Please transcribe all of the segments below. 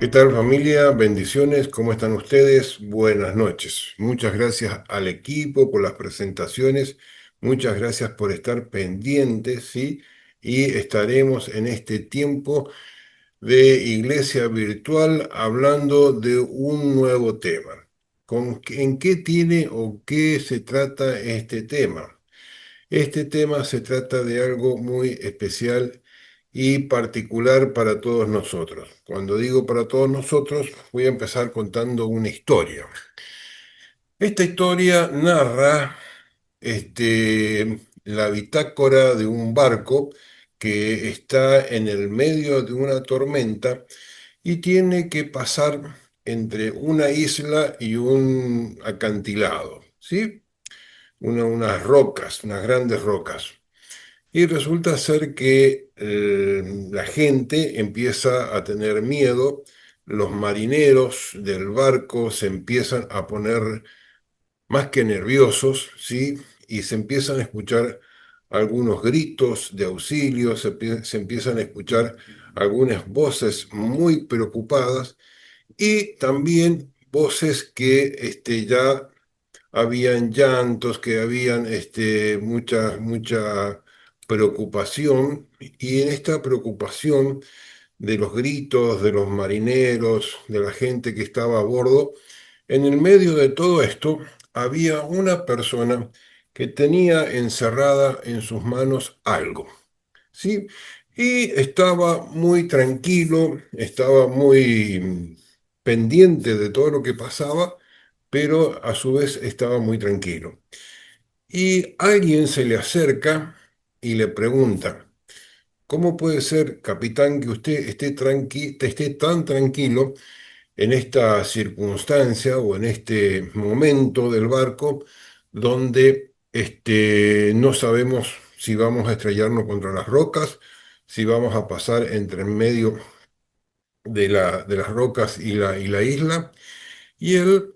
¿Qué tal familia? Bendiciones, ¿cómo están ustedes? Buenas noches. Muchas gracias al equipo por las presentaciones, muchas gracias por estar pendientes, ¿sí? Y estaremos en este tiempo de iglesia virtual hablando de un nuevo tema. ¿En qué tiene o qué se trata este tema? Este tema se trata de algo muy especial y particular para todos nosotros. Cuando digo para todos nosotros, voy a empezar contando una historia. Esta historia narra la bitácora de un barco que está en el medio de una tormenta y tiene que pasar entre una isla y un acantilado, ¿sí? Unas rocas, unas grandes rocas. Y resulta ser que la gente empieza a tener miedo, los marineros del barco se empiezan a poner más que nerviosos, ¿sí? Y se empiezan a escuchar algunos gritos de auxilio, se empiezan a escuchar algunas voces muy preocupadas y también voces que ya habían llantos, que habían mucha preocupación, y en esta preocupación de los gritos de los marineros, de la gente que estaba a bordo, en el medio de todo esto había una persona que tenía encerrada en sus manos algo, ¿sí? Y estaba muy tranquilo, estaba muy pendiente de todo lo que pasaba, pero a su vez estaba muy tranquilo. Y alguien se le acerca y le pregunta, ¿cómo puede ser, capitán, que usted esté tan tranquilo en esta circunstancia o en este momento del barco donde no sabemos si vamos a estrellarnos contra las rocas, si vamos a pasar entre en medio de las rocas y la isla? Y él,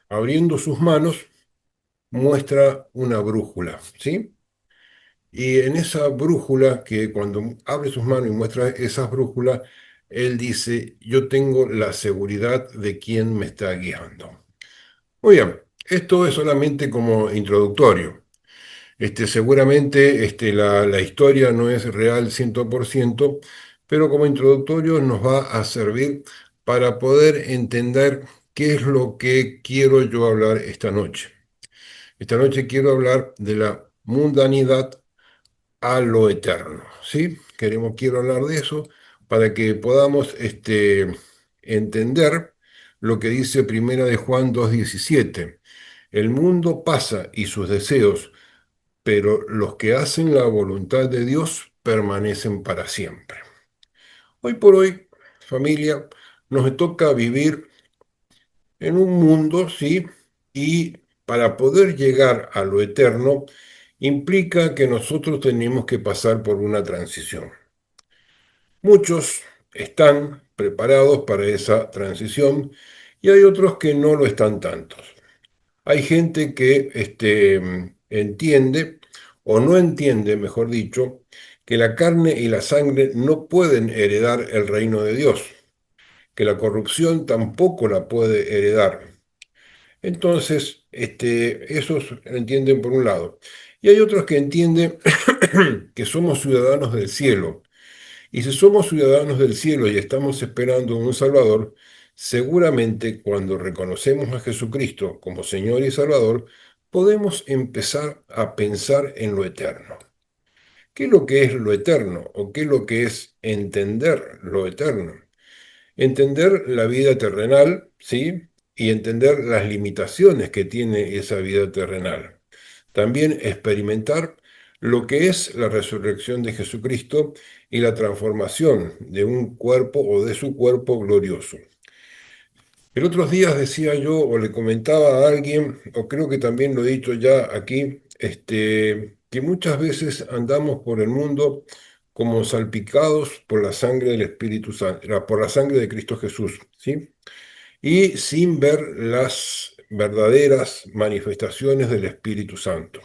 abriendo sus manos, muestra una brújula, ¿sí? Y en esa brújula, que cuando abre sus manos y muestra esa brújula, él dice, yo tengo la seguridad de quién me está guiando. Muy bien, esto es solamente como introductorio. Seguramente la historia no es real 100%, pero como introductorio nos va a servir para poder entender qué es lo que quiero yo hablar esta noche. Esta noche quiero hablar de la mundanidad a lo eterno, ¿sí? Quiero hablar de eso para que podamos entender lo que dice Primera de Juan 2:17. El mundo pasa y sus deseos, pero los que hacen la voluntad de Dios permanecen para siempre. Hoy por hoy, familia, nos toca vivir en un mundo, ¿sí? Y para poder llegar a lo eterno, implica que nosotros tenemos que pasar por una transición. Muchos están preparados para esa transición y hay otros que no lo están tantos. Hay gente que entiende, o no entiende, mejor dicho, que la carne y la sangre no pueden heredar el reino de Dios, que la corrupción tampoco la puede heredar. Entonces, esos lo entienden por un lado. Y hay otros que entienden que somos ciudadanos del cielo. Y si somos ciudadanos del cielo y estamos esperando un Salvador, seguramente cuando reconocemos a Jesucristo como Señor y Salvador, podemos empezar a pensar en lo eterno. ¿Qué es lo que es lo eterno? ¿O qué es lo que es entender lo eterno? Entender la vida terrenal, ¿sí? Y entender las limitaciones que tiene esa vida terrenal. También experimentar lo que es la resurrección de Jesucristo y la transformación de un cuerpo o de su cuerpo glorioso. El otros días decía yo o le comentaba a alguien, o creo que también lo he dicho ya aquí, que muchas veces andamos por el mundo como salpicados por la sangre del Espíritu Santo, por la sangre de Cristo Jesús, ¿sí? Y sin ver las verdaderas manifestaciones del Espíritu Santo.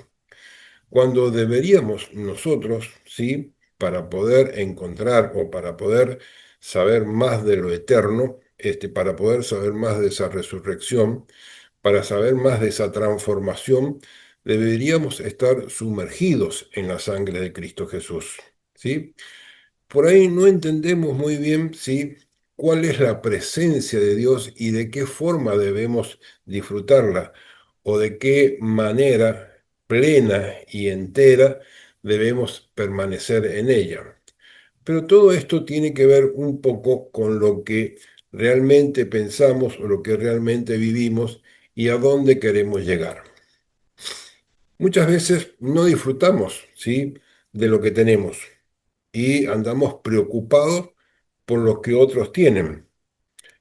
Cuando deberíamos nosotros, ¿sí? Para poder encontrar o para poder saber más de lo eterno, para poder saber más de esa resurrección, para saber más de esa transformación, deberíamos estar sumergidos en la sangre de Cristo Jesús. ¿Sí? Por ahí no entendemos muy bien, ¿sí?, cuál es la presencia de Dios y de qué forma debemos disfrutarla, o de qué manera plena y entera debemos permanecer en ella. Pero todo esto tiene que ver un poco con lo que realmente pensamos o lo que realmente vivimos y a dónde queremos llegar. Muchas veces no disfrutamos, ¿sí?, de lo que tenemos y andamos preocupados por lo que otros tienen.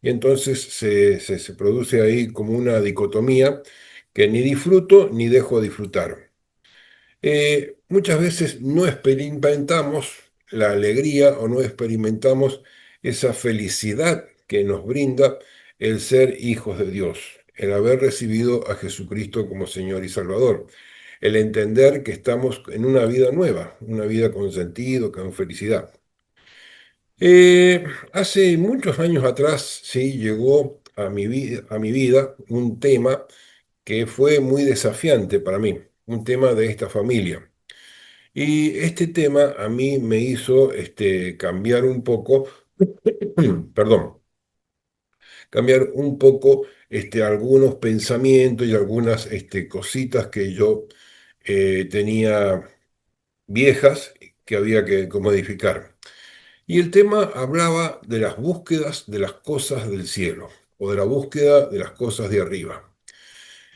Y entonces se produce ahí como una dicotomía que ni disfruto ni dejo disfrutar. Muchas veces no experimentamos la alegría o no experimentamos esa felicidad que nos brinda el ser hijos de Dios, el haber recibido a Jesucristo como Señor y Salvador, el entender que estamos en una vida nueva, una vida con sentido, con felicidad. Hace muchos años atrás, sí, llegó a mi vida un tema que fue muy desafiante para mí, un tema de esta familia. Y este tema a mí me hizo cambiar un poco, perdón, cambiar un poco algunos pensamientos y algunas cositas que yo tenía viejas que había que modificar. Y el tema hablaba de las búsquedas de las cosas del cielo o de la búsqueda de las cosas de arriba.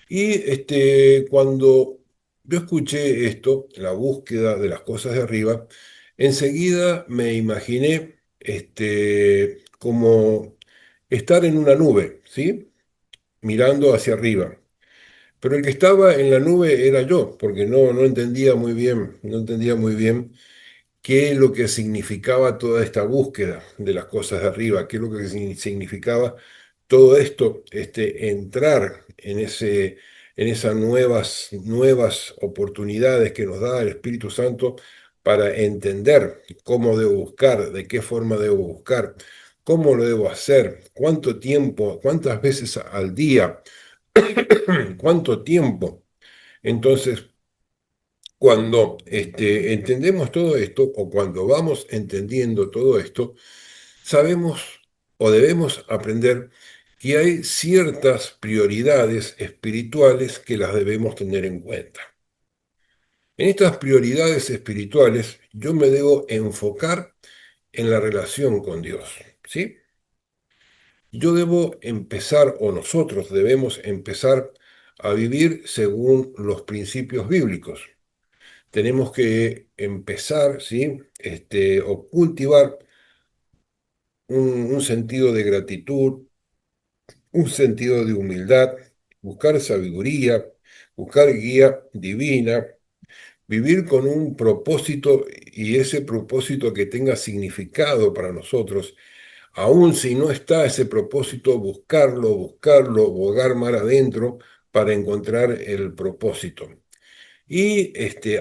Y cuando yo escuché esto, la búsqueda de las cosas de arriba, enseguida me imaginé como estar en una nube, ¿sí? Mirando hacia arriba. Pero el que estaba en la nube era yo, porque no entendía muy bien, no entendía muy bien qué es lo que significaba toda esta búsqueda de las cosas de arriba, qué es lo que significaba todo esto, entrar en esas nuevas oportunidades que nos da el Espíritu Santo para entender cómo debo buscar, de qué forma debo buscar, cómo lo debo hacer, cuánto tiempo, cuántas veces al día, cuánto tiempo. Entonces, cuando entendemos todo esto, o cuando vamos entendiendo todo esto, sabemos o debemos aprender que hay ciertas prioridades espirituales que las debemos tener en cuenta. En estas prioridades espirituales yo me debo enfocar en la relación con Dios, ¿sí? Yo debo empezar, o nosotros debemos empezar a vivir según los principios bíblicos. Tenemos que empezar, ¿sí? O cultivar un sentido de gratitud, un sentido de humildad, buscar sabiduría, buscar guía divina, vivir con un propósito y ese propósito que tenga significado para nosotros. Aun si no está ese propósito, buscarlo, bogar mar adentro para encontrar el propósito. Y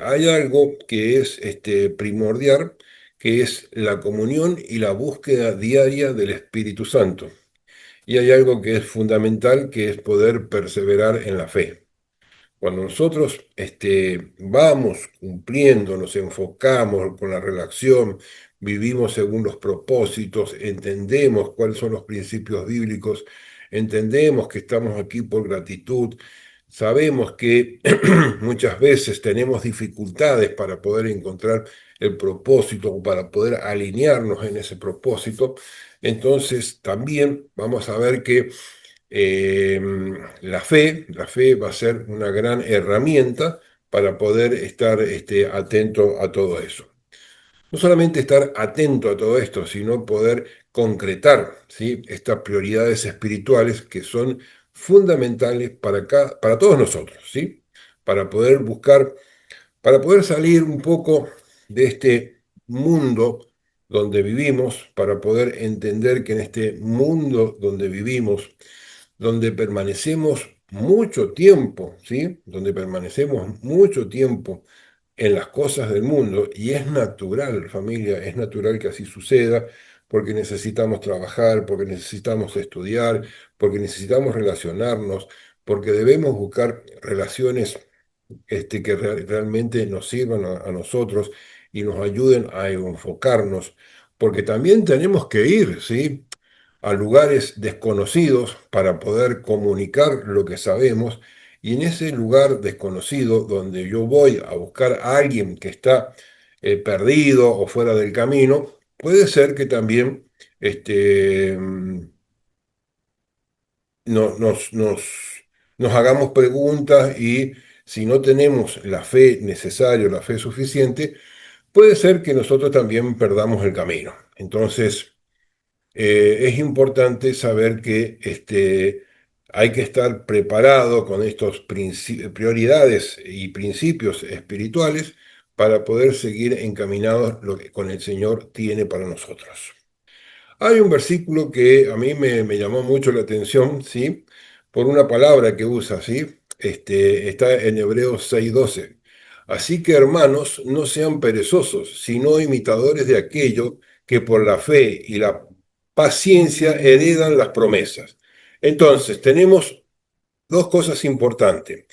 hay algo que es primordial, que es la comunión y la búsqueda diaria del Espíritu Santo. Y hay algo que es fundamental, que es poder perseverar en la fe. Cuando nosotros vamos cumpliendo, nos enfocamos con la relación, vivimos según los propósitos, entendemos cuáles son los principios bíblicos, entendemos que estamos aquí por gratitud, sabemos que muchas veces tenemos dificultades para poder encontrar el propósito o para poder alinearnos en ese propósito, entonces también vamos a ver que eh, la fe va a ser una gran herramienta para poder estar atento a todo eso. No solamente estar atento a todo esto, sino poder concretar, ¿sí?, estas prioridades espirituales que son fundamentales para todos nosotros, ¿sí? Para poder buscar, para poder salir un poco de este mundo donde vivimos, para poder entender que en este mundo donde vivimos, donde permanecemos mucho tiempo, ¿sí? Donde permanecemos mucho tiempo en las cosas del mundo, y es natural, familia, es natural que así suceda, porque necesitamos trabajar, porque necesitamos estudiar, porque necesitamos relacionarnos, porque debemos buscar relaciones que realmente nos sirvan a nosotros y nos ayuden a enfocarnos, porque también tenemos que ir, ¿sí?, a lugares desconocidos para poder comunicar lo que sabemos, y en ese lugar desconocido donde yo voy a buscar a alguien que está perdido o fuera del camino, puede ser que también no- nos, nos, nos hagamos preguntas, y si no tenemos la fe necesaria, la fe suficiente, puede ser que nosotros también perdamos el camino. Entonces, es importante saber que hay que estar preparado con estos prioridades y principios espirituales para poder seguir encaminados lo que con el Señor tiene para nosotros. Hay un versículo que a mí me llamó mucho la atención, ¿sí? Por una palabra que usa, ¿sí? Está en Hebreos 6:12. Así que, hermanos, no sean perezosos, sino imitadores de aquello que por la fe y la paciencia heredan las promesas. Entonces, tenemos dos cosas importantes: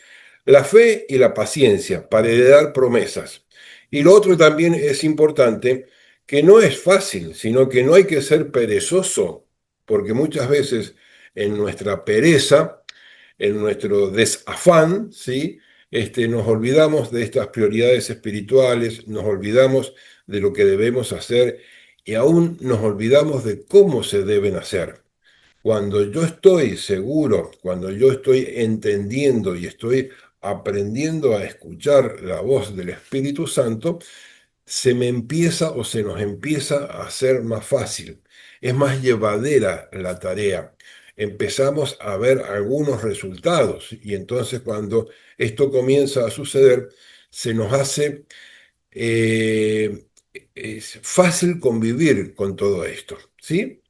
la fe y la paciencia para heredar promesas. Y lo otro también es importante, que no es fácil, sino que no hay que ser perezoso, porque muchas veces en nuestra pereza, en nuestro desafán, ¿sí? Nos olvidamos de estas prioridades espirituales, nos olvidamos de lo que debemos hacer, y aún nos olvidamos de cómo se deben hacer. Cuando yo estoy seguro, cuando yo estoy entendiendo y estoy aprendiendo a escuchar la voz del Espíritu Santo, se me empieza o se nos empieza a hacer más fácil. Es más llevadera la tarea. Empezamos a ver algunos resultados, y entonces cuando esto comienza a suceder, se nos hace es fácil convivir con todo esto, ¿sí?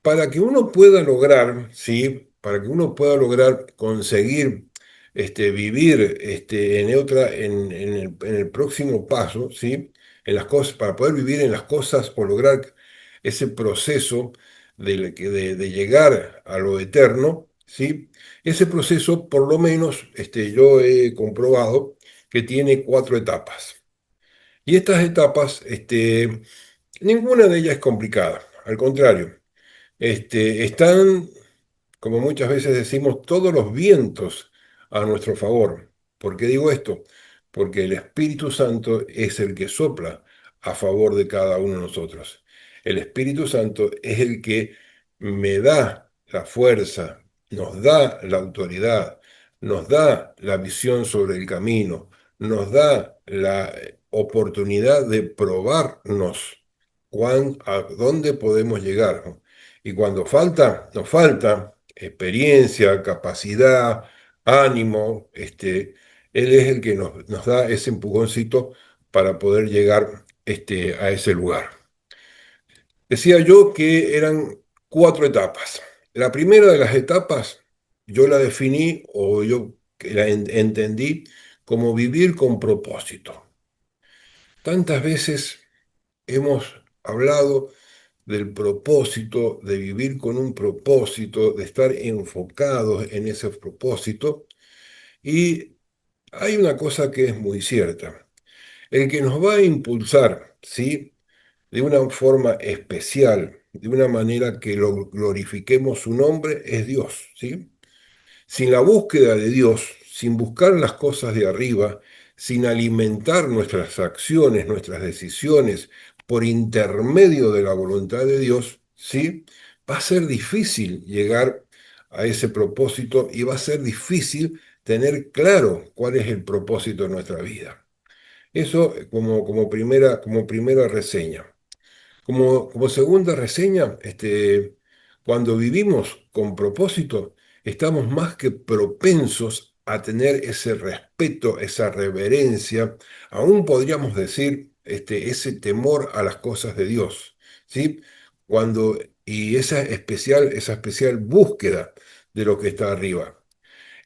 Para que uno pueda lograr, ¿sí? Para que uno pueda lograr conseguir vivir en el próximo paso, ¿sí? En las cosas, para poder vivir en las cosas o lograr ese proceso de llegar a lo eterno, ¿sí? Ese proceso, por lo menos, yo he comprobado que tiene cuatro etapas. Y estas etapas, ninguna de ellas es complicada, al contrario. Están, como muchas veces decimos, todos los vientos a nuestro favor. ¿Por qué digo esto? Porque el Espíritu Santo es el que sopla a favor de cada uno de nosotros. El Espíritu Santo es el que me da la fuerza, nos da la autoridad, nos da la visión sobre el camino, nos da la oportunidad de probarnos a dónde podemos llegar, ¿no? Y cuando falta, nos falta experiencia, capacidad, ánimo, Él es el que nos da ese empujoncito para poder llegar a ese lugar. Decía yo que eran cuatro etapas. La primera de las etapas yo la definí, o yo que entendí, como vivir con propósito. Tantas veces hemos hablado del propósito, de vivir con un propósito, de estar enfocados en ese propósito. Y hay una cosa que es muy cierta: el que nos va a impulsar, ¿sí?, de una forma especial, de una manera que lo glorifiquemos su nombre, es Dios, ¿sí? Sin la búsqueda de Dios, sin buscar las cosas de arriba, sin alimentar nuestras acciones, nuestras decisiones por intermedio de la voluntad de Dios, ¿sí? Va a ser difícil llegar a ese propósito, y va a ser difícil tener claro cuál es el propósito de nuestra vida. Eso como primera reseña. Como segunda reseña, cuando vivimos con propósito, estamos más que propensos a tener ese respeto, esa reverencia, aún podríamos decir, ese temor a las cosas de Dios, ¿sí? Y esa especial búsqueda de lo que está arriba.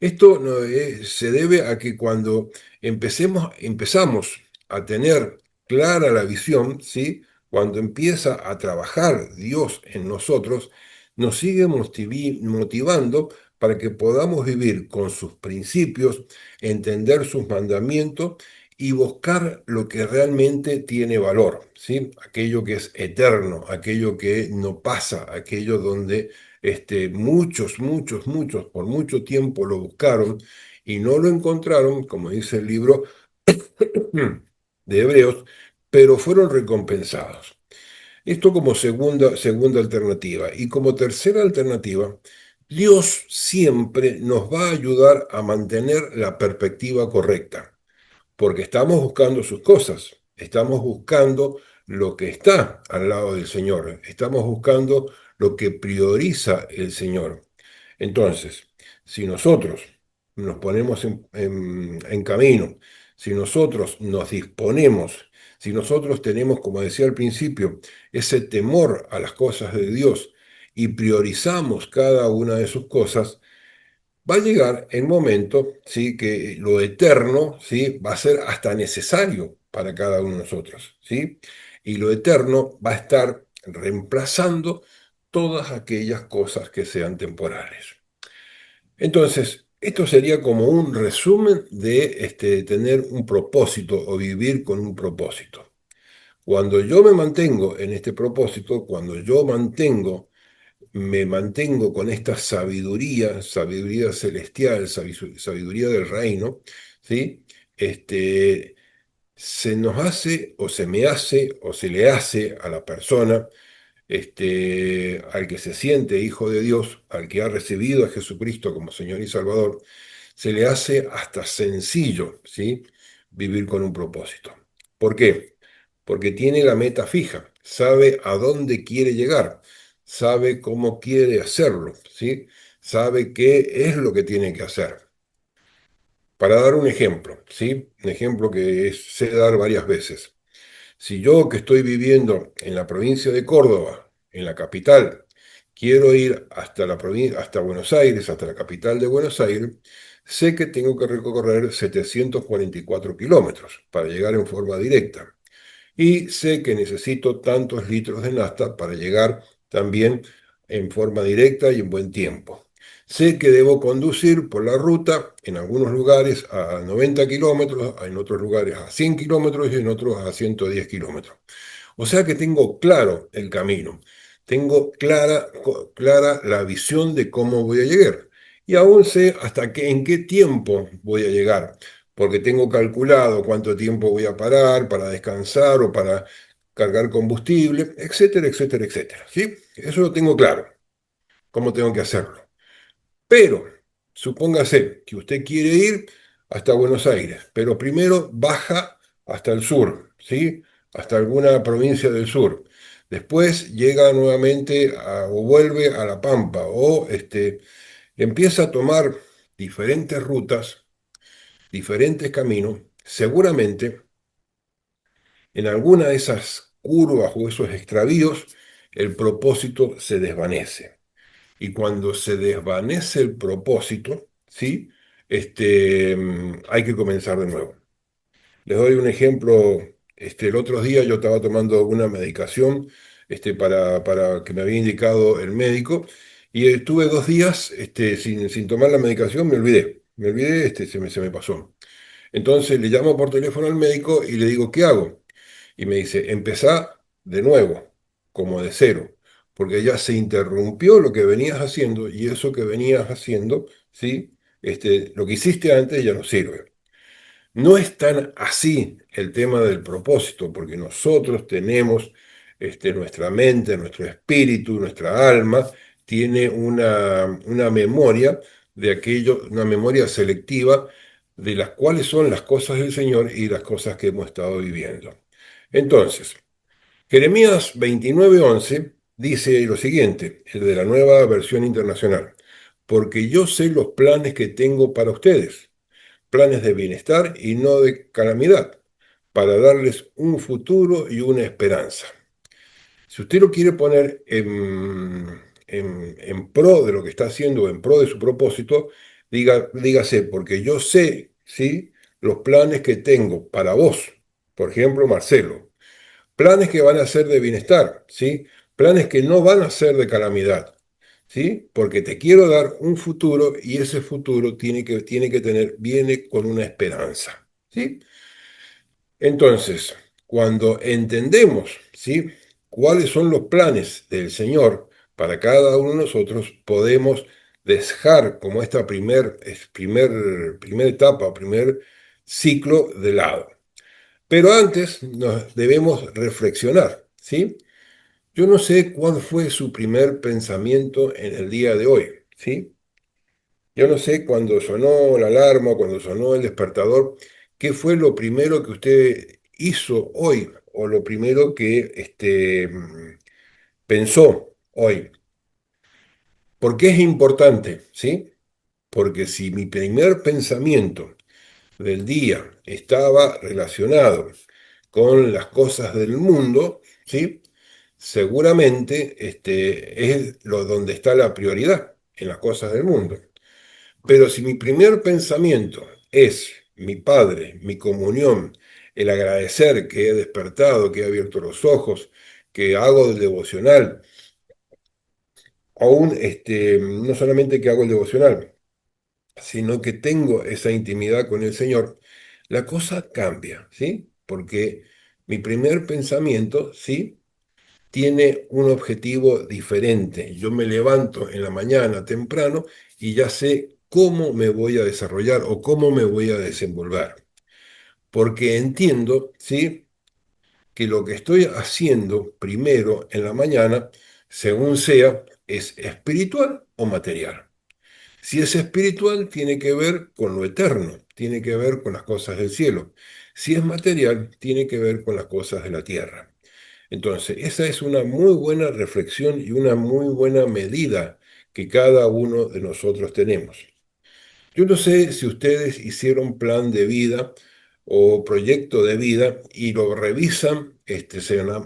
Esto no, se debe a que cuando empezamos a tener clara la visión, ¿sí? cuando empieza a trabajar Dios en nosotros, nos sigue motivando para que podamos vivir con sus principios, entender sus mandamientos y buscar lo que realmente tiene valor, ¿sí? Aquello que es eterno, aquello que no pasa, aquello donde muchos, por mucho tiempo lo buscaron y no lo encontraron, como dice el libro de Hebreos, pero fueron recompensados. Esto como segunda alternativa. Y como tercera alternativa, Dios siempre nos va a ayudar a mantener la perspectiva correcta porque estamos buscando sus cosas, estamos buscando lo que está al lado del Señor, estamos buscando lo que prioriza el Señor. Entonces, si nosotros nos ponemos en camino, si nosotros nos disponemos, si nosotros tenemos, como decía al principio, ese temor a las cosas de Dios y priorizamos cada una de sus cosas, va a llegar el momento, ¿sí? Que lo eterno, ¿sí? Va a ser hasta necesario para cada uno de nosotros, ¿sí? Y lo eterno va a estar reemplazando todas aquellas cosas que sean temporales. Entonces, esto sería como un resumen de tener un propósito o vivir con un propósito. Cuando yo me mantengo en este propósito, cuando yo me mantengo con esta sabiduría, sabiduría celestial, sabiduría del reino, ¿sí? Este, se nos hace o se me hace o se le hace a la persona, al que se siente hijo de Dios, al que ha recibido a Jesucristo como Señor y Salvador, se le hace hasta sencillo, ¿sí? Vivir con un propósito. ¿Por qué? Porque tiene la meta fija, sabe a dónde quiere llegar, sabe cómo quiere hacerlo, ¿sí? Sabe qué es lo que tiene que hacer. Para dar un ejemplo, ¿sí? Un ejemplo que sé dar varias veces. Si yo que estoy viviendo en la provincia de Córdoba, en la capital, quiero ir hasta la provincia, hasta Buenos Aires, hasta la capital de Buenos Aires, sé que tengo que recorrer 744 kilómetros para llegar en forma directa. Y sé que necesito tantos litros de nafta para llegar también en forma directa y en buen tiempo. Sé que debo conducir por la ruta en algunos lugares a 90 kilómetros, en otros lugares a 100 kilómetros y en otros a 110 kilómetros. O sea que tengo claro el camino, tengo clara la visión de cómo voy a llegar. Y aún sé en qué tiempo voy a llegar, porque tengo calculado cuánto tiempo voy a parar para descansar o para cargar combustible, etcétera, etcétera, etcétera. ¿Sí? Eso lo tengo claro, cómo tengo que hacerlo. Pero supóngase que usted quiere ir hasta Buenos Aires, pero primero baja hasta el sur, ¿sí? Hasta alguna provincia del sur. Después llega nuevamente o vuelve a La Pampa o empieza a tomar diferentes rutas, diferentes caminos. Seguramente en alguna de esas curvas o esos extravíos el propósito se desvanece. Y cuando se desvanece el propósito, ¿sí? Hay que comenzar de nuevo. Les doy un ejemplo. El otro día yo estaba tomando una medicación para que me había indicado el médico y estuve 2 días sin tomar la medicación, me olvidé, se me pasó. Entonces le llamo por teléfono al médico y le digo, ¿qué hago? Y me dice, empezá de nuevo, como de cero, porque ya se interrumpió lo que venías haciendo y eso que venías haciendo, ¿sí? Lo que hiciste antes ya no sirve. No es tan así el tema del propósito, porque nosotros tenemos nuestra mente, nuestro espíritu, nuestra alma, tiene una memoria de aquello, una memoria selectiva de las cuales son las cosas del Señor y las cosas que hemos estado viviendo. Entonces, Jeremías 29:11 dice lo siguiente, el de la nueva versión internacional, porque yo sé los planes que tengo para ustedes, planes de bienestar y no de calamidad, para darles un futuro y una esperanza. Si usted lo quiere poner en pro de lo que está haciendo, en pro de su propósito, dígase, porque yo sé, ¿sí? Los planes que tengo para vos, por ejemplo, Marcelo. planes que van a ser de bienestar, ¿sí? Planes que no van a ser de calamidad, ¿sí? Porque te quiero dar un futuro y ese futuro tiene que tener, viene con una esperanza, ¿sí? Entonces, cuando entendemos, ¿sí? cuáles son los planes del Señor para cada uno de nosotros, podemos dejar como esta primera etapa, primer ciclo de lado. Pero antes nos debemos reflexionar, ¿sí? Yo no sé cuál fue su primer pensamiento en el día de hoy, ¿sí? Yo no sé cuando sonó la alarma, cuando sonó el despertador, qué fue lo primero que usted hizo hoy o lo primero que pensó hoy. ¿Por qué es importante? ¿Sí? Porque si mi primer pensamiento del día estaba relacionado con las cosas del mundo, ¿sí? Seguramente es donde está la prioridad, en las cosas del mundo. Pero si mi primer pensamiento es mi Padre, mi comunión, el agradecer que he despertado, que he abierto los ojos, que hago el devocional, aún no solamente que hago el devocional, sino que tengo esa intimidad con el Señor, la cosa cambia, ¿sí? Porque mi primer pensamiento, ¿sí? Tiene un objetivo diferente. Yo me levanto en la mañana temprano y ya sé cómo me voy a desarrollar o cómo me voy a desenvolver. Porque entiendo, ¿sí? que lo que estoy haciendo primero en la mañana, según sea, es espiritual o material. Si es espiritual, tiene que ver con lo eterno, tiene que ver con las cosas del cielo. Si es material, tiene que ver con las cosas de la tierra. Entonces, esa es una muy buena reflexión y una muy buena medida que cada uno de nosotros tenemos. Yo no sé si ustedes hicieron plan de vida o proyecto de vida y lo revisan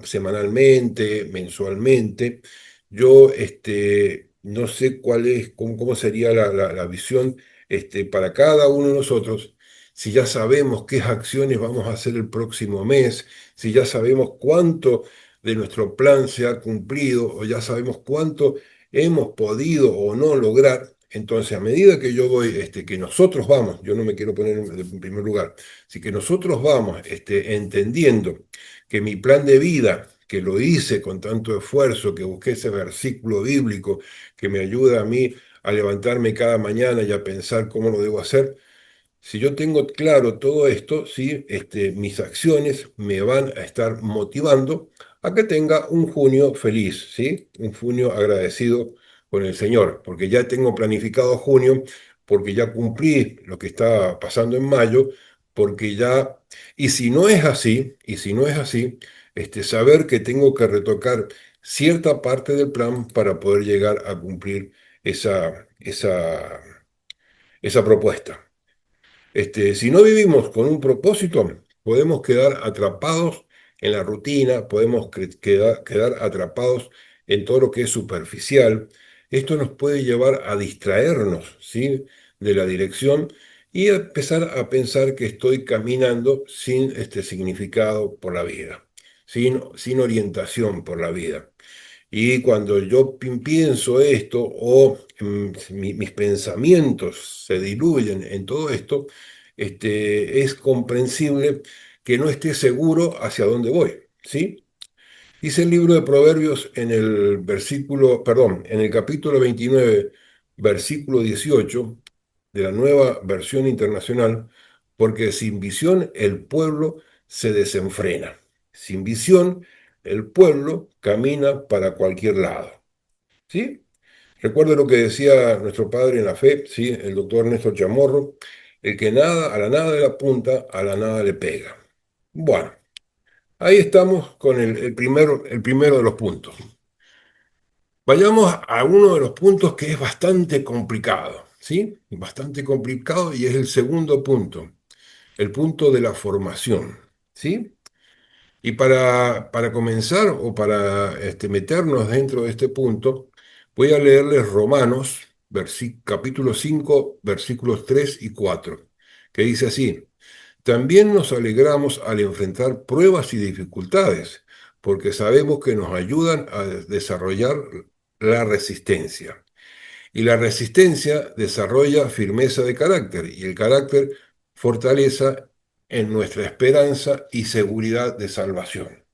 semanalmente, mensualmente. Yo no sé cuál es, cómo sería la visión para cada uno de nosotros, si ya sabemos qué acciones vamos a hacer el próximo mes, si ya sabemos cuánto de nuestro plan se ha cumplido o ya sabemos cuánto hemos podido o no lograr. Entonces, a medida que yo voy, que nosotros vamos, yo no me quiero poner en primer lugar, si que nosotros vamos entendiendo que mi plan de vida, que lo hice con tanto esfuerzo, que busqué ese versículo bíblico que me ayuda a mí a levantarme cada mañana y a pensar cómo lo debo hacer, si yo tengo claro todo esto, ¿sí? Mis acciones me van a estar motivando a que tenga un junio feliz, ¿sí? Un junio agradecido con el Señor, porque ya tengo planificado junio, porque ya cumplí lo que está pasando en mayo, porque ya, y si no es así, saber que tengo que retocar cierta parte del plan para poder llegar a cumplir esa propuesta. Si no vivimos con un propósito, podemos quedar atrapados en la rutina, podemos quedar atrapados en todo lo que es superficial. Esto nos puede llevar a distraernos, ¿sí? de la dirección y a empezar a pensar que estoy caminando sin este significado por la vida, sin orientación por la vida. Y cuando yo pienso esto o mis pensamientos se diluyen en todo esto, es comprensible que no esté seguro hacia dónde voy, ¿sí? Dice el libro de Proverbios en el versículo, perdón, en el capítulo 29, versículo 18 de la nueva versión internacional, porque sin visión el pueblo se desenfrena. Sin visión el pueblo camina para cualquier lado. ¿Sí? Recuerdo lo que decía nuestro padre en la fe, ¿sí? El doctor Néstor Chamorro, el que nada, a la nada le apunta, a la nada le pega. Bueno, ahí estamos con el primero de los puntos. Vayamos a uno de los puntos que es bastante complicado, ¿sí? Bastante complicado y es el segundo punto, el punto de la formación, ¿sí? Y para comenzar o para meternos dentro de este punto, voy a leerles Romanos, capítulo 5 versículos 3 y 4 que dice así: también nos alegramos al enfrentar pruebas y dificultades, porque sabemos que nos ayudan a desarrollar la resistencia. Y la resistencia desarrolla firmeza de carácter y el carácter fortaleza en nuestra esperanza y seguridad de salvación.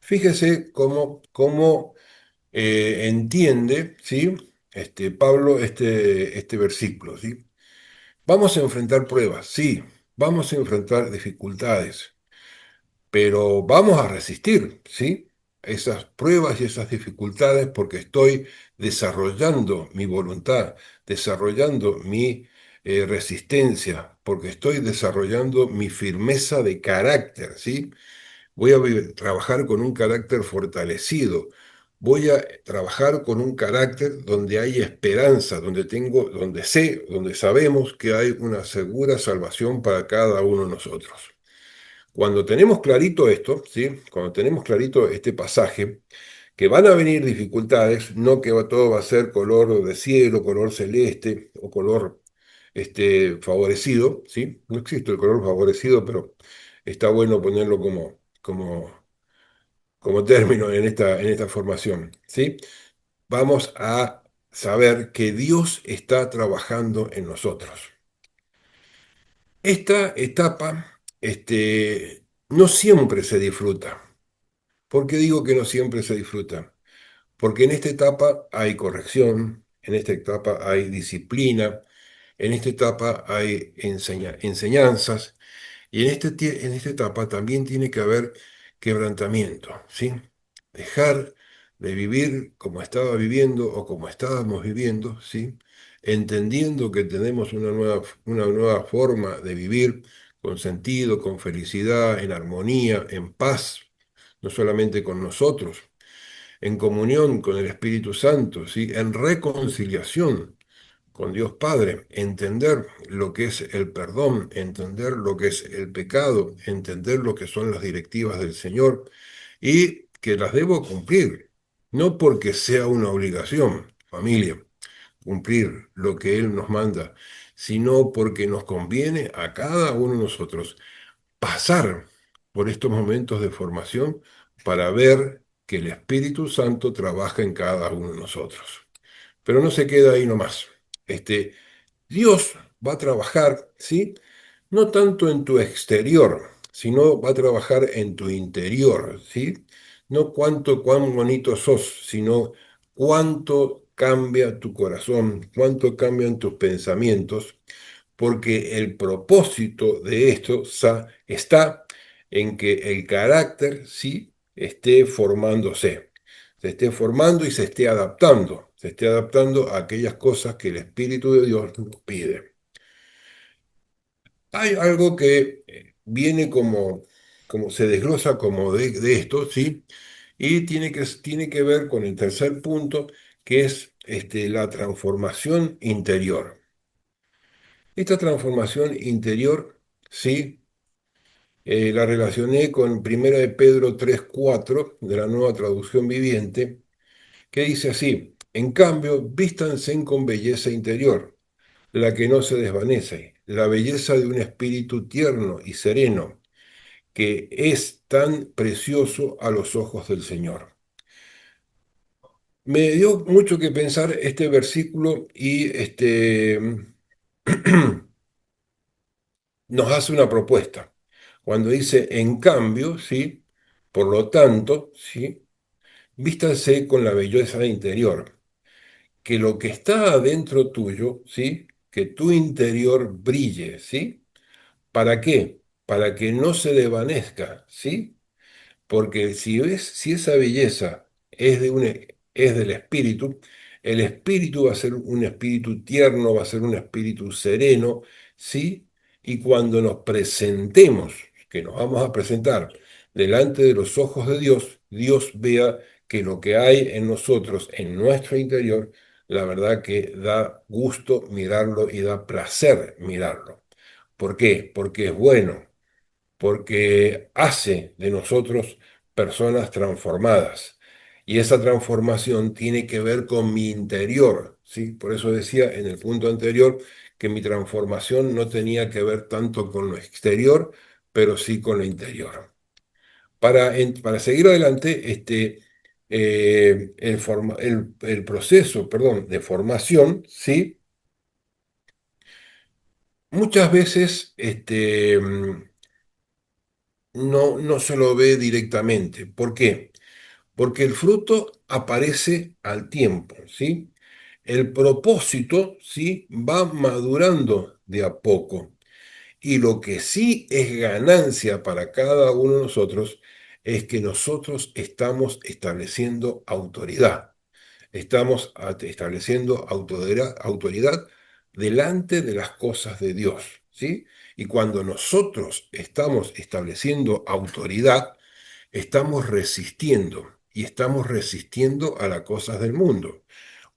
Fíjese cómo entiende, ¿sí? Pablo este versículo, ¿sí? Vamos a enfrentar pruebas, sí, vamos a enfrentar dificultades, pero vamos a resistir, ¿sí? Esas pruebas y esas dificultades porque estoy desarrollando mi voluntad, desarrollando mi resistencia, porque estoy desarrollando mi firmeza de carácter, ¿sí? Voy a trabajar con un carácter fortalecido. Voy a trabajar con un carácter donde hay esperanza, donde sé, donde sabemos que hay una segura salvación para cada uno de nosotros. Cuando tenemos clarito esto, ¿sí? Cuando tenemos clarito este pasaje, que van a venir dificultades, no que todo va a ser color de cielo, color celeste o color favorecido, ¿sí? No existe el color favorecido, pero está bueno ponerlo como término en esta formación, ¿sí? Vamos a saber que Dios está trabajando en nosotros. Esta etapa, no siempre se disfruta. ¿Por qué digo que no siempre se disfruta? Porque en esta etapa hay corrección, en esta etapa hay disciplina, en esta etapa hay enseñanzas, y en esta etapa también tiene que haber quebrantamiento, ¿sí? Dejar de vivir como estaba viviendo o como estábamos viviendo, ¿sí? Entendiendo que tenemos una nueva forma de vivir con sentido, con felicidad, en armonía, en paz, no solamente con nosotros, en comunión con el Espíritu Santo, ¿sí? En reconciliación con Dios Padre, entender lo que es el perdón, entender lo que es el pecado, entender lo que son las directivas del Señor y que las debo cumplir, no porque sea una obligación, familia, cumplir lo que Él nos manda, sino porque nos conviene a cada uno de nosotros pasar por estos momentos de formación para ver que el Espíritu Santo trabaja en cada uno de nosotros. Pero no se queda ahí nomás. Dios va a trabajar, ¿sí? No tanto en tu exterior, sino va a trabajar en tu interior, ¿sí? No cuán bonito sos, sino cuánto cambia tu corazón, cuánto cambian tus pensamientos, porque el propósito de esto está en que el carácter, sí, esté formándose, se esté formando y se esté adaptando a aquellas cosas que el Espíritu de Dios nos pide. Hay algo que viene como se desglosa como de esto, ¿sí? Y tiene que ver con el tercer punto, que es la transformación interior. Esta transformación interior, sí, la relacioné con Primera de Pedro 3:4 de la Nueva Traducción Viviente, que dice así: en cambio, vístanse con belleza interior, la que no se desvanece, la belleza de un espíritu tierno y sereno, que es tan precioso a los ojos del Señor. Me dio mucho que pensar este versículo y nos hace una propuesta. Cuando dice en cambio, ¿sí? Por lo tanto, ¿sí? Vístanse con la belleza interior, que lo que está adentro tuyo, ¿sí? Que tu interior brille, ¿sí? ¿Para qué? Para que no se desvanezca, ¿sí? Porque si esa belleza es del espíritu, el espíritu va a ser un espíritu tierno, va a ser un espíritu sereno, ¿sí? Y cuando nos presentemos, que nos vamos a presentar delante de los ojos de Dios, Dios vea que lo que hay en nosotros, en nuestro interior, la verdad que da gusto mirarlo y da placer mirarlo. ¿Por qué? Porque es bueno, porque hace de nosotros personas transformadas. Y esa transformación tiene que ver con mi interior, ¿sí? Por eso decía en el punto anterior que mi transformación no tenía que ver tanto con lo exterior, pero sí con lo interior. para seguir adelante, el proceso, perdón, de formación, ¿sí? Muchas veces no se lo ve directamente. ¿Por qué? Porque el fruto aparece al tiempo, ¿sí? El propósito, ¿sí? Va madurando de a poco. Y lo que sí es ganancia para cada uno de nosotros es que nosotros estamos estableciendo autoridad. Estamos estableciendo autoridad delante de las cosas de Dios, ¿sí? Y cuando nosotros estamos estableciendo autoridad, estamos resistiendo y estamos resistiendo a las cosas del mundo.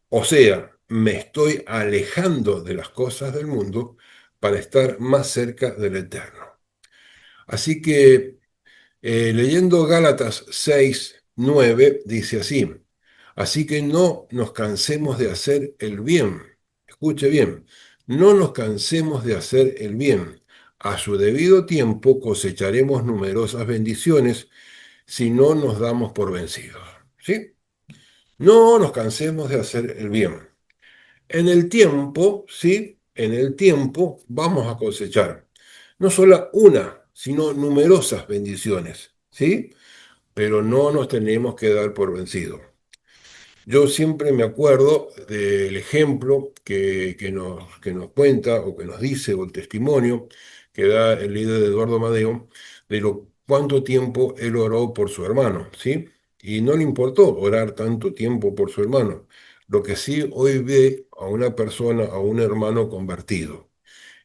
O sea, me estoy alejando de las cosas del mundo para estar más cerca del Eterno. Así que leyendo Gálatas 6:9 dice así, así que no nos cansemos de hacer el bien. Escuche bien, no nos cansemos de hacer el bien. A su debido tiempo cosecharemos numerosas bendiciones si no nos damos por vencidos. ¿Sí? No nos cansemos de hacer el bien. En el tiempo, ¿sí? En el tiempo vamos a cosechar no solo una, sino numerosas bendiciones, ¿sí? Pero no nos tenemos que dar por vencidos. Yo siempre me acuerdo del ejemplo que nos cuenta o que nos dice, o el testimonio que da el líder Eduardo Madeo, de lo cuánto tiempo él oró por su hermano, ¿sí? Y no le importó orar tanto tiempo por su hermano. Lo que sí hoy ve a una persona, a un hermano convertido.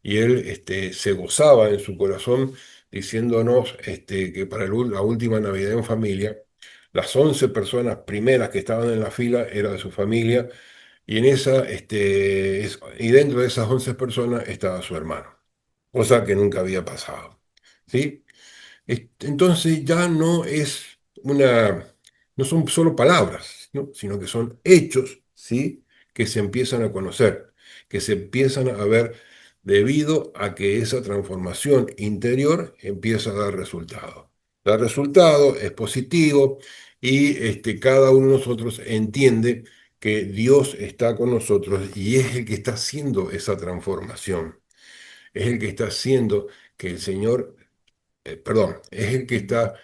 Y él se gozaba en su corazón diciéndonos que para la última Navidad en familia, las 11 personas primeras que estaban en la fila eran de su familia y, y dentro de esas 11 personas estaba su hermano, cosa que nunca había pasado. ¿Sí? Entonces ya no son solo palabras, ¿no? Sino que son hechos, ¿sí? Que se empiezan a conocer, que se empiezan a ver debido a que esa transformación interior empieza a dar resultado. Da resultado, es positivo y cada uno de nosotros entiende que Dios está con nosotros y es el que está haciendo esa transformación. Es el que está haciendo que el Señor perdón, es el que está,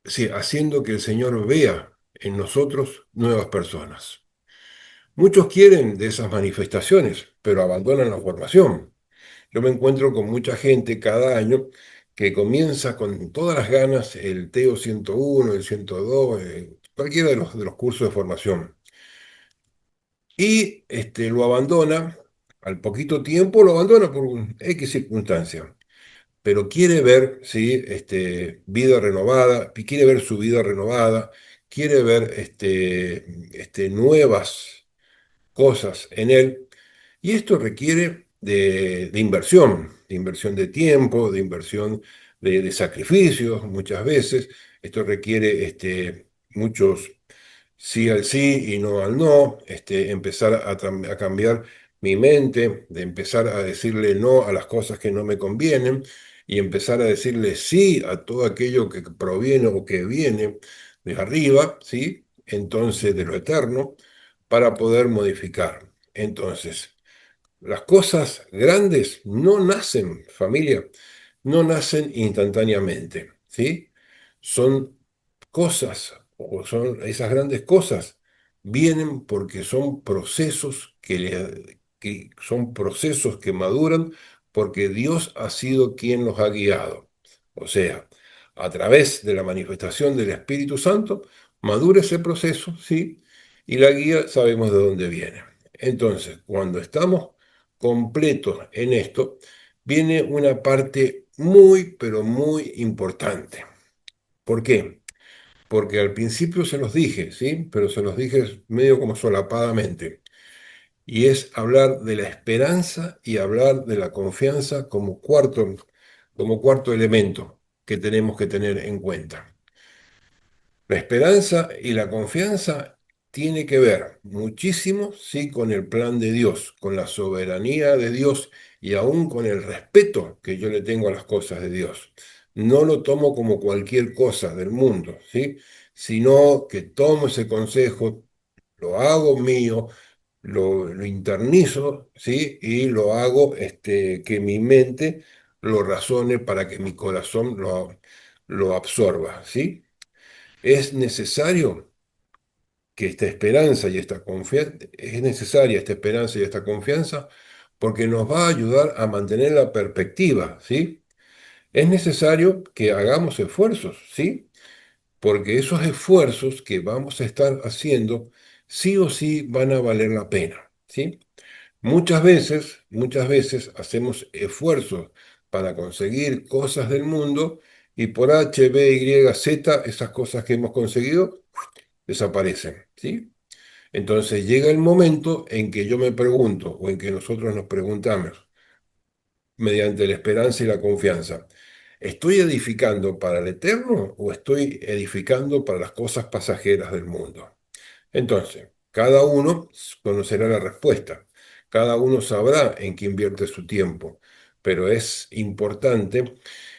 sí, haciendo que el Señor vea en nosotros nuevas personas. Muchos quieren de esas manifestaciones, pero abandonan la formación. Yo me encuentro con mucha gente cada año que comienza con todas las ganas el TEO 101, el 102, cualquiera de los cursos de formación. Y lo abandona, al poquito tiempo lo abandona por X circunstancia, pero quiere ver, ¿sí? Vida renovada, quiere ver su vida renovada, quiere ver nuevas cosas en él, y esto requiere de inversión de tiempo, de inversión de sacrificios muchas veces, esto requiere muchos sí al sí y no al no, empezar a cambiar mi mente, de empezar a decirle no a las cosas que no me convienen y empezar a decirle sí a todo aquello que proviene o que viene de arriba, ¿sí? Entonces, de lo eterno, para poder modificar. Entonces, las cosas grandes no nacen, familia, no nacen instantáneamente, ¿sí? Son cosas, o son esas grandes cosas, vienen porque son procesos que son procesos que maduran porque Dios ha sido quien los ha guiado. O sea, a través de la manifestación del Espíritu Santo, madura ese proceso, ¿sí? Y la guía sabemos de dónde viene. Entonces, cuando estamos completos en esto, viene una parte muy, pero muy importante. ¿Por qué? Porque al principio se los dije, ¿sí? Pero se los dije medio como solapadamente. Y es hablar de la esperanza y hablar de la confianza como cuarto elemento que tenemos que tener en cuenta. La esperanza y la confianza tiene que ver muchísimo, sí, con el plan de Dios, con la soberanía de Dios y aún con el respeto que yo le tengo a las cosas de Dios. no lo tomo como cualquier cosa del mundo, ¿sí? Sino que tomo ese consejo, lo hago mío, lo internizo, ¿sí? Y lo hago que mi mente lo razone para que mi corazón lo absorba, ¿sí? Es necesario que esta esperanza y esta confianza, es necesaria esta esperanza y esta confianza porque nos va a ayudar a mantener la perspectiva, ¿sí? Es necesario que hagamos esfuerzos, ¿sí? Porque esos esfuerzos que vamos a estar haciendo sí o sí van a valer la pena, ¿sí? Muchas veces hacemos esfuerzos para conseguir cosas del mundo y por H, B, Y, Z, esas cosas que hemos conseguido desaparecen, ¿sí? Entonces llega el momento en que yo me pregunto, o en que nosotros nos preguntamos, mediante la esperanza y la confianza, ¿estoy edificando para el eterno o estoy edificando para las cosas pasajeras del mundo? Entonces, cada uno conocerá la respuesta, cada uno sabrá en qué invierte su tiempo, pero es importante.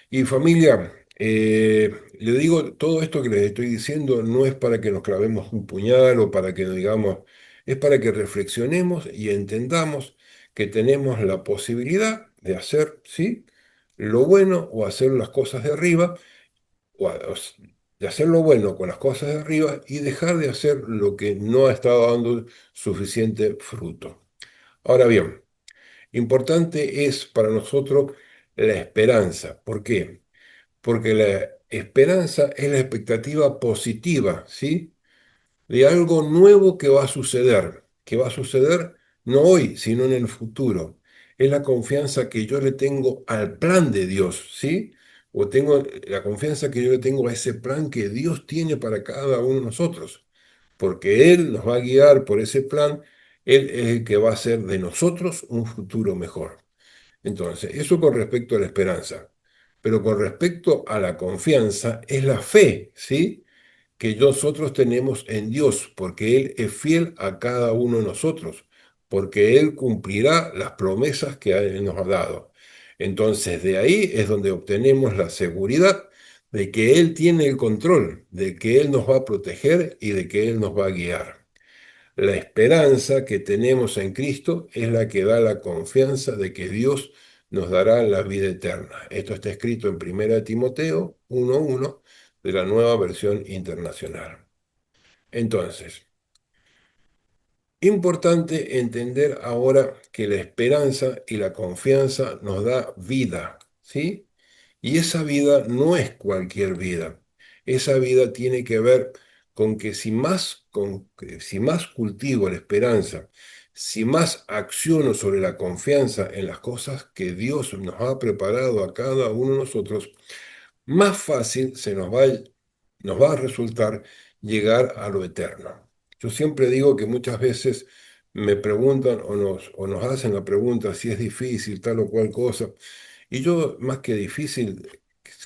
Y familia, le digo, todo esto que les estoy diciendo no es para que nos clavemos un puñal o para que nos digamos, es para que reflexionemos y entendamos que tenemos la posibilidad de hacer, ¿sí? Lo bueno o hacer las cosas de arriba de hacer lo bueno con las cosas de arriba y dejar de hacer lo que no ha estado dando suficiente fruto. Ahora bien, importante es para nosotros la esperanza. ¿Por qué? Porque la esperanza es la expectativa positiva, ¿sí? De algo nuevo que va a suceder no hoy, sino en el futuro. Es la confianza que yo le tengo al plan de Dios, ¿sí? O tengo la confianza que yo le tengo a ese plan que Dios tiene para cada uno de nosotros, porque Él nos va a guiar por ese plan, Él es el que va a hacer de nosotros un futuro mejor. Entonces, eso con respecto a la esperanza. Pero con respecto a la confianza, es la fe, ¿sí? Que nosotros tenemos en Dios, porque Él es fiel a cada uno de nosotros, porque Él cumplirá las promesas que Él nos ha dado. Entonces, de ahí es donde obtenemos la seguridad de que Él tiene el control, de que Él nos va a proteger y de que Él nos va a guiar. La esperanza que tenemos en Cristo es la que da la confianza de que Dios nos dará la vida eterna. Esto está escrito en 1 Timoteo 1:1 de la Nueva Versión Internacional. Entonces, importante entender ahora que la esperanza y la confianza nos da vida, ¿sí? Y esa vida no es cualquier vida. Esa vida tiene que ver con que si más cultivo la esperanza, si más acciono sobre la confianza en las cosas que Dios nos ha preparado a cada uno de nosotros, más fácil nos va a resultar llegar a lo eterno. Yo siempre digo que muchas veces me preguntan o nos hacen la pregunta si es difícil tal o cual cosa. Y yo, más que difícil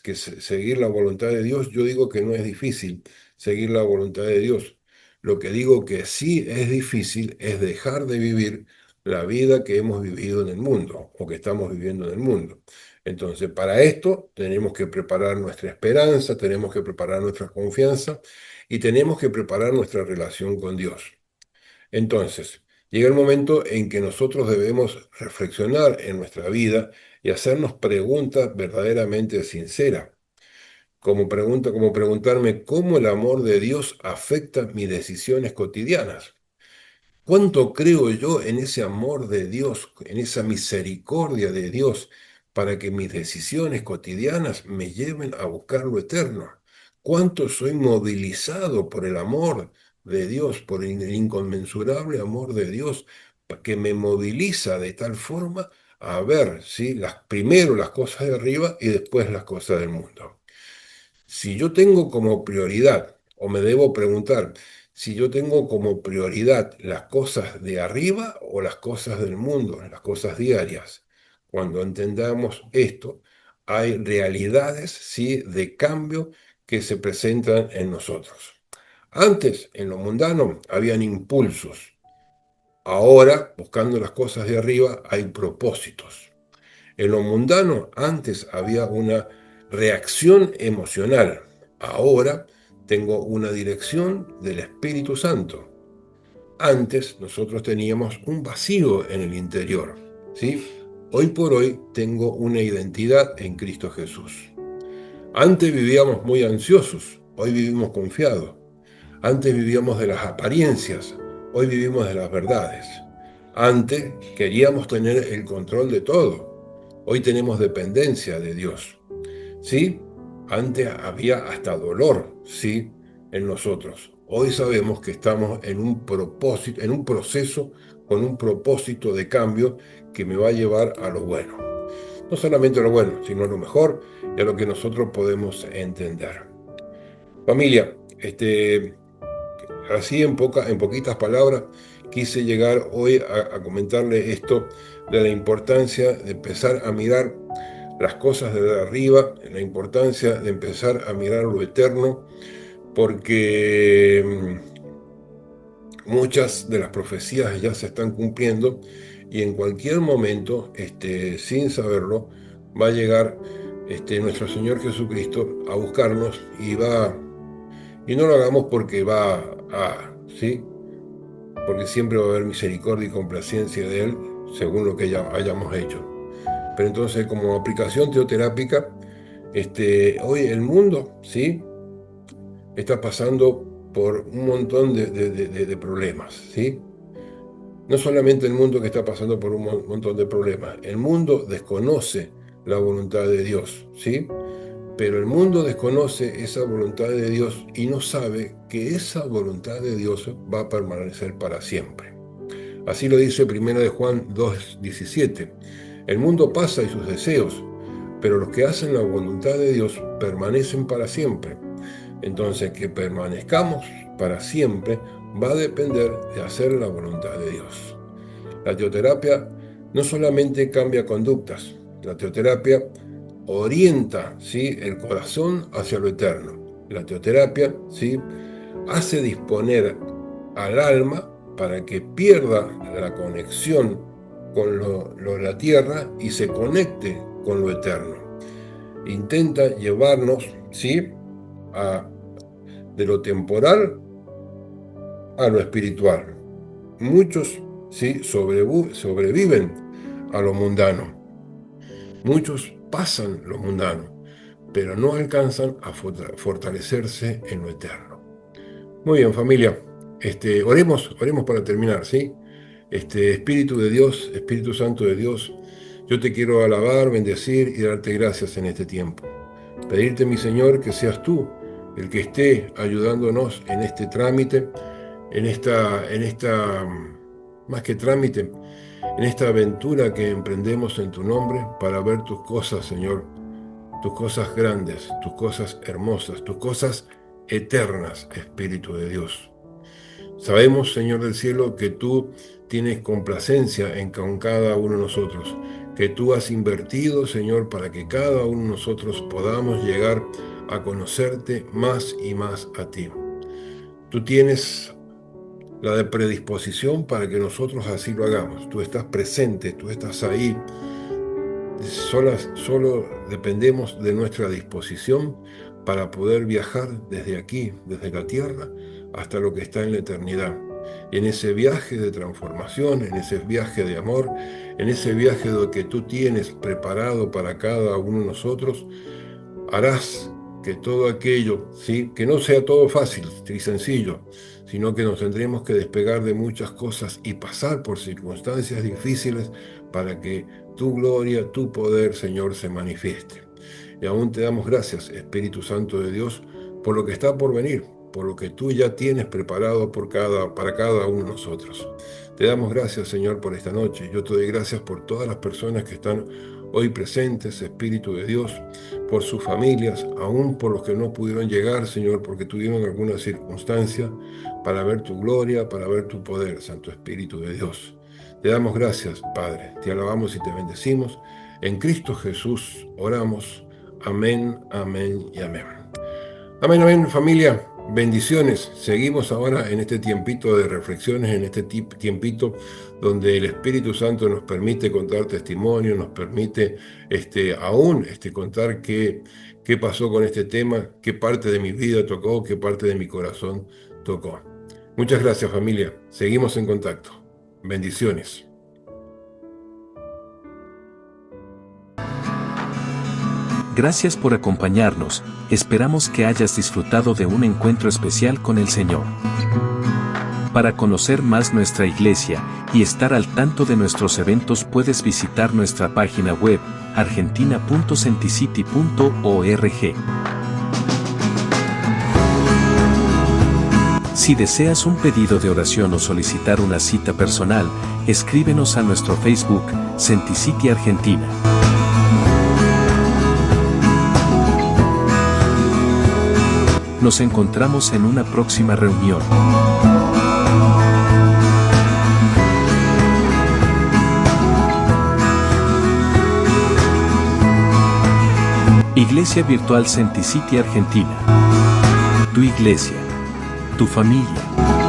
seguir la voluntad de Dios, yo digo que no es difícil seguir la voluntad de Dios. Lo que digo que sí es difícil es dejar de vivir la vida que hemos vivido en el mundo o que estamos viviendo en el mundo. Entonces, para esto tenemos que preparar nuestra esperanza, tenemos que preparar nuestra confianza y tenemos que preparar nuestra relación con Dios. Entonces, llega el momento en que nosotros debemos reflexionar en nuestra vida y hacernos preguntas verdaderamente sinceras, como preguntarme cómo el amor de Dios afecta mis decisiones cotidianas. ¿Cuánto creo yo en ese amor de Dios, en esa misericordia de Dios, para que mis decisiones cotidianas me lleven a buscar lo eterno? ¿Cuánto soy movilizado por el amor de Dios, por el inconmensurable amor de Dios, que me moviliza de tal forma a ver, ¿sí? Primero las cosas de arriba y después las cosas del mundo? Si yo tengo como prioridad, o me debo preguntar, si yo tengo como prioridad las cosas de arriba o las cosas del mundo, las cosas diarias. Cuando entendamos esto, hay realidades, sí, de cambio que se presentan en nosotros. Antes, en lo mundano, habían impulsos. Ahora, buscando las cosas de arriba, hay propósitos. En lo mundano, antes había una reacción emocional. Ahora tengo una dirección del Espíritu Santo. Antes nosotros teníamos un vacío en el interior, ¿sí? Hoy por hoy tengo una identidad en Cristo Jesús. Antes vivíamos muy ansiosos, hoy vivimos confiados. Antes vivíamos de las apariencias, hoy vivimos de las verdades. Antes queríamos tener el control de todo, hoy tenemos dependencia de Dios. ¿Sí? Antes había hasta dolor, ¿sí? En nosotros. Hoy sabemos que estamos en un propósito, en un proceso con un propósito de cambio que me va a llevar a lo bueno. No solamente a lo bueno, sino a lo mejor y a lo que nosotros podemos entender. Familia, así en poquitas palabras, quise llegar hoy a comentarle esto de la importancia de empezar a mirar las cosas desde arriba, la importancia de empezar a mirar lo eterno, porque muchas de las profecías ya se están cumpliendo y en cualquier momento, sin saberlo, va a llegar nuestro Señor Jesucristo a buscarnos y no lo hagamos porque ¿sí? Porque siempre va a haber misericordia y complacencia de Él, según lo que ya hayamos hecho. Pero entonces, como aplicación teoterápica, hoy el mundo, ¿sí? Está pasando por un montón de problemas, ¿sí? No solamente el mundo que está pasando por un montón de problemas, el mundo desconoce la voluntad de Dios, ¿sí? Pero el mundo desconoce esa voluntad de Dios y no sabe que esa voluntad de Dios va a permanecer para siempre. Así lo dice 1 de Juan 2:17. El mundo pasa y sus deseos, pero los que hacen la voluntad de Dios permanecen para siempre. Entonces, que permanezcamos para siempre va a depender de hacer la voluntad de Dios. La teoterapia no solamente cambia conductas, la teoterapia orienta, ¿sí?, el corazón hacia lo eterno. La teoterapia, ¿sí?, hace disponer al alma para que pierda la conexión con la tierra y se conecte con lo eterno. Intenta llevarnos, ¿sí?, de lo temporal a lo espiritual. Muchos, ¿sí?, sobreviven a lo mundano. Muchos pasan lo mundano, pero no alcanzan a fortalecerse en lo eterno. Muy bien, familia. Oremos para terminar, ¿sí? Espíritu de Dios, Espíritu Santo de Dios, yo te quiero alabar, bendecir y darte gracias en este tiempo. Pedirte, mi Señor, que seas tú el que esté ayudándonos en este trámite, más que trámite, en esta aventura que emprendemos en tu nombre para ver tus cosas, Señor, tus cosas grandes, tus cosas hermosas, tus cosas eternas, Espíritu de Dios. Sabemos, Señor del cielo, que tú tienes complacencia con cada uno de nosotros, que tú has invertido, Señor, para que cada uno de nosotros podamos llegar a conocerte más y más a ti. Tú tienes la de predisposición para que nosotros así lo hagamos. Tú estás presente, tú estás ahí. Solo dependemos de nuestra disposición para poder viajar desde aquí, desde la tierra, hasta lo que está en la eternidad. Y en ese viaje de transformación, en ese viaje de amor, en ese viaje que tú tienes preparado para cada uno de nosotros, harás que todo aquello, ¿sí?, que no sea todo fácil y sencillo, sino que nos tendremos que despegar de muchas cosas y pasar por circunstancias difíciles para que tu gloria, tu poder, Señor, se manifieste. Y aún te damos gracias, Espíritu Santo de Dios, por lo que está por venir, por lo que tú ya tienes preparado para cada uno de nosotros. Te damos gracias, Señor, por esta noche. Yo te doy gracias por todas las personas que están hoy presentes, Espíritu de Dios, por sus familias, aún por los que no pudieron llegar, Señor, porque tuvieron alguna circunstancia, para ver tu gloria, para ver tu poder, Santo Espíritu de Dios. Te damos gracias, Padre, te alabamos y te bendecimos. En Cristo Jesús oramos. Amén, amén y amén. Amén, amén, familia. Bendiciones. Seguimos ahora en este tiempito de reflexiones, en este tiempito donde el Espíritu Santo nos permite contar testimonio, nos permite aún contar qué pasó con este tema, qué parte de mi vida tocó, qué parte de mi corazón tocó. Muchas gracias, familia. Seguimos en contacto. Bendiciones. Gracias por acompañarnos, esperamos que hayas disfrutado de un encuentro especial con el Señor. Para conocer más nuestra iglesia y estar al tanto de nuestros eventos puedes visitar nuestra página web argentina.senticity.org. Si deseas un pedido de oración o solicitar una cita personal, escríbenos a nuestro Facebook, Senticity Argentina. Nos encontramos en una próxima reunión. Iglesia Virtual Senticity Argentina. Tu iglesia. Tu familia.